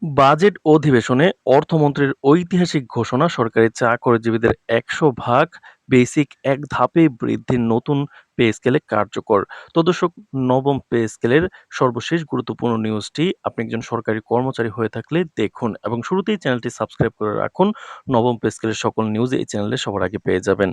Budget অধিবেশনে অর্থমন্ত্রীর ঐতিহাসিক ঘোষণা, সরকারি চাকরিজীবীদের ১০০ ভাগ বেসিক এক ধাপে বৃদ্ধির নতুন পে স্কেলে কার্যকর। তো দর্শক, নবম পে স্কেলের সর্বশেষ গুরুত্বপূর্ণ নিউজটি আপনি একজন সরকারি কর্মচারী হয়ে থাকলে দেখুন এবং শুরুতেই চ্যানেলটি সাবস্ক্রাইব করে রাখুন। নবম পে স্কেলের সকল নিউজ এই চ্যানেলে সবার আগে পেয়ে যাবেন।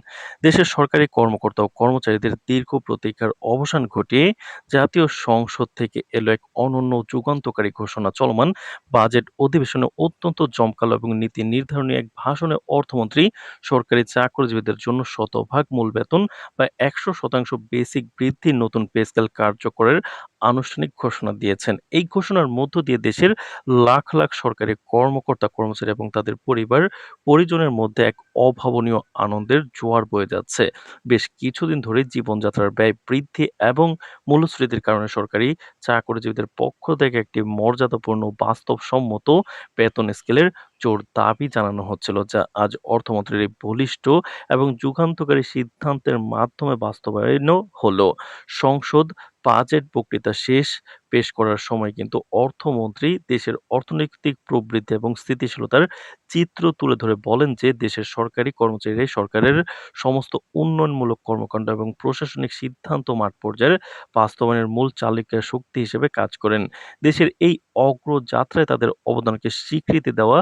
দেশের সরকারি কর্মকর্তা ও কর্মচারীদের দীর্ঘ প্রতীক্ষার অবসান ঘটিয়ে জাতীয় সংসদ থেকে এলো এক অনন্য যুগান্তকারী ঘোষণা। চলমান বাজেট অধিবেশনে অত্যন্ত জমকালো এবং নীতি নির্ধারণী এক ভাষণে অর্থমন্ত্রী সরকারি চাকরিজীবীদের জন্য শতভাগ মূল বেতন বা ১০০% বেসিক বৃদ্ধির নতুন পে স্কেল কার্যকরের আনুষ্ঠানিক ঘোষণা দিয়েছেন। এই ঘোষণার মধ্য দিয়ে দেশের লাখ লাখ সরকারি কর্মকর্তা কর্মচারী এবং তাদের পরিবার পরিজনের মধ্যে এক অভাবনীয় আনন্দের জোয়ার বয়ে যাচ্ছে। বেশ কিছুদিন ধরে জীবনযাত্রার ব্যয় বৃদ্ধি এবং মূল্যস্ফীতির কারণে সরকারি চাকরিজীবীদের পক্ষ থেকে একটি মর্যাদাপূর্ণ বাস্তবসম্মত বেতন স্কেলের জোর দাবি জানানো হচ্ছিল, যা আজ অর্থমন্ত্রীর এই বলিষ্ঠ এবং যুগান্তকারী সিদ্ধান্তের মাধ্যমে বাস্তবায়নও হলো। সংসদ বাজেট বক্তৃতা পেশ করার সময় কিন্তু অর্থমন্ত্রী দেশের অর্থনৈতিক প্রবৃদ্ধি এবং স্থিতিশীলতার চিত্র তুলে ধরে বলেন যে দেশের সরকারি কর্মচারীরাই সরকারের সমস্ত উন্নয়নমূলক কর্মকাণ্ড এবং প্রশাসনিক সিদ্ধান্ত মাঠ পর্যায়ে বাস্তবায়নের মূল চালিকা শক্তি হিসেবে কাজ করেন। দেশের এই অগ্রযাত্রায় তাদের অবদানকে স্বীকৃতি দেওয়া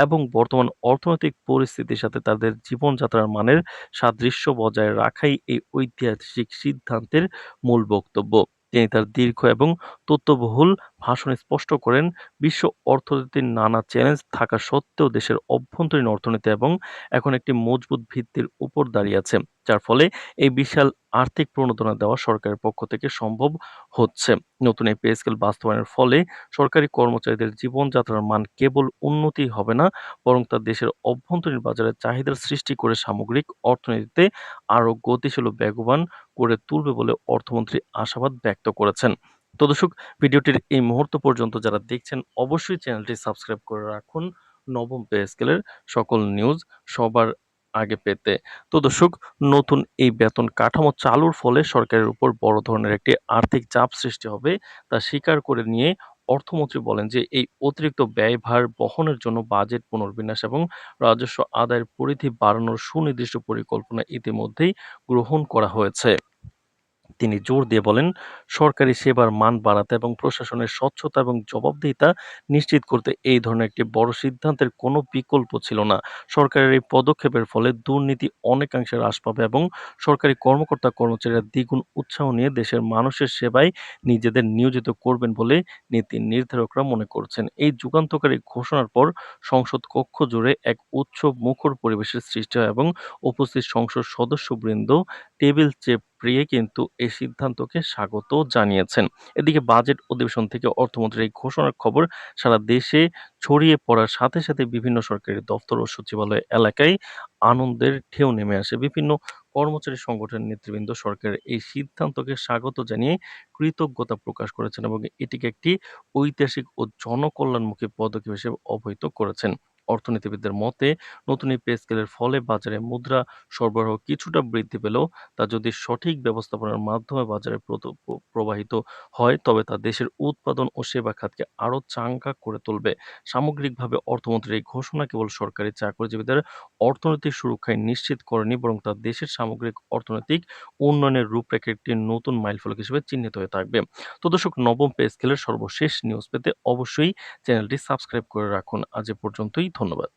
এবং বর্তমান অর্থনৈতিক পরিস্থিতির সাথে তাদের জীবনযাত্রার মানের সাদৃশ্য বজায় রাখাই এই ঐতিহাসিক সিদ্ধান্তের মূল বক্তব্য। তিনি তার দীর্ঘ এবং তথ্যবহুল ভাষণে স্পষ্ট করেন, বিশ্ব অর্থনীতির নানা চ্যালেঞ্জ থাকা সত্ত্বেও দেশের অভ্যন্তরীণ অর্থনীতি এবং এখন একটি মজবুত ভিত্তির উপর দাঁড়িয়ে আছে, যার ফলে এই বিশাল আর্থিক প্রণোদনা দেওয়া সরকারের পক্ষ থেকে সম্ভব হচ্ছে। নতুন এই পে স্কেল বাস্তবায়নের ফলে সরকারি কর্মচারীদের জীবনযাত্রার মান কেবল উন্নতি হবে না, বরং তা দেশের অভ্যন্তরীণ বাজারে চাহিদার সৃষ্টি করে সামগ্রিক অর্থনীতিতে আরও গতিশীল ও বেগবান করে তুলবে বলে অর্থমন্ত্রী আশাবাদ ব্যক্ত করেছেন। তো দর্শক, ভিডিওটির এই মুহূর্ত পর্যন্ত যারা দেখছেন অবশ্যই চ্যানেলটি সাবস্ক্রাইব করে রাখুন নবম পে স্কেলের সকল নিউজ সবার আগে পেতে। তো দর্শক, নতুন এই বেতন কাঠামো চালুর ফলে সরকারের উপর বড় ধরনের একটি আর্থিক চাপ সৃষ্টি হবে তা স্বীকার করে নিয়ে অর্থমন্ত্রী বলেন যে এই অতিরিক্ত ব্যয়ভার বহনের জন্য বাজেট পুনর্বিন্যাস এবং রাজস্ব আদায়ের পরিধি বাড়ানোর সুনির্দিষ্ট পরিকল্পনা ইতিমধ্যেই গ্রহণ করা হয়েছে। তিনি জোর দিয়ে বলেন, সরকারি সেবার মান বাড়াতে এবং প্রশাসনের স্বচ্ছতা এবং জবাবদিহিতা নিশ্চিত করতে এই ধরনের একটি বড় সিদ্ধান্তের কোনো বিকল্প ছিল না। সরকারের এই পদক্ষেপের ফলে দুর্নীতি অনেকাংশে হ্রাস পাবে এবং সরকারি কর্মকর্তা কর্মচারীরা দ্বিগুণ উৎসাহ নিয়ে দেশের মানুষের সেবায় নিজেদের নিয়োজিত করবেন বলে নীতি নির্ধারকরা মনে করছেন। এই যুগান্তকারী ঘোষণার পর সংসদ কক্ষ জুড়ে এক উৎসব মুখর পরিবেশের সৃষ্টি হয় এবং উপস্থিত সংসদ সদস্যবৃন্দ টেবিল চেপড়িয়ে কিন্তু এই সিদ্ধান্তকে স্বাগত জানিয়েছেন। এদিকে বাজেট অধিবেশন থেকে অর্থমন্ত্রীর এই ঘোষণার খবর সারা দেশে ছড়িয়ে পড়ার সাথে সাথে বিভিন্ন সরকারি দফতর ও সচিবালয় এলাকায় আনন্দের ঢেউ নেমে আসে। বিভিন্ন কর্মচারী সংগঠনের নেতৃবৃন্দ সরকারের এই সিদ্ধান্তকে স্বাগত জানিয়ে কৃতজ্ঞতা প্রকাশ করেছেন এবং এটিকে একটি ঐতিহাসিক ও জনকল্যাণমুখী পদক্ষেপ হিসেবে অবহিত করেছেন। অর্থনীতিবিদদের মতে নতুন এই পে স্কেলের ফলে বাজারে মুদ্রা সরবরাহ কিছুটা বৃদ্ধি পেলেও তা যদি সঠিক ব্যবস্থাপনার মাধ্যমে বাজারে প্রবাহিত হয়, তবে তা দেশের উৎপাদন ও সেবা খাতকে আরও চাঙ্গা করে তুলবে। সামগ্রিকভাবে অর্থমন্ত্রীর এই ঘোষণা কেবল সরকারি চাকরিজীবীদের অর্থনৈতিক সুরক্ষায় নিশ্চিত করেনি, বরং তা দেশের সামগ্রিক অর্থনৈতিক উন্নয়নের রূপরেখা একটি নতুন মাইলফলক হিসেবে চিহ্নিত হয়ে থাকবে। তো দর্শক, নবম পে স্কেলের সর্বশেষ নিউজ পেতে অবশ্যই চ্যানেলটি সাবস্ক্রাইব করে রাখুন। আজ এ পর্যন্তই, ধন্যবাদ।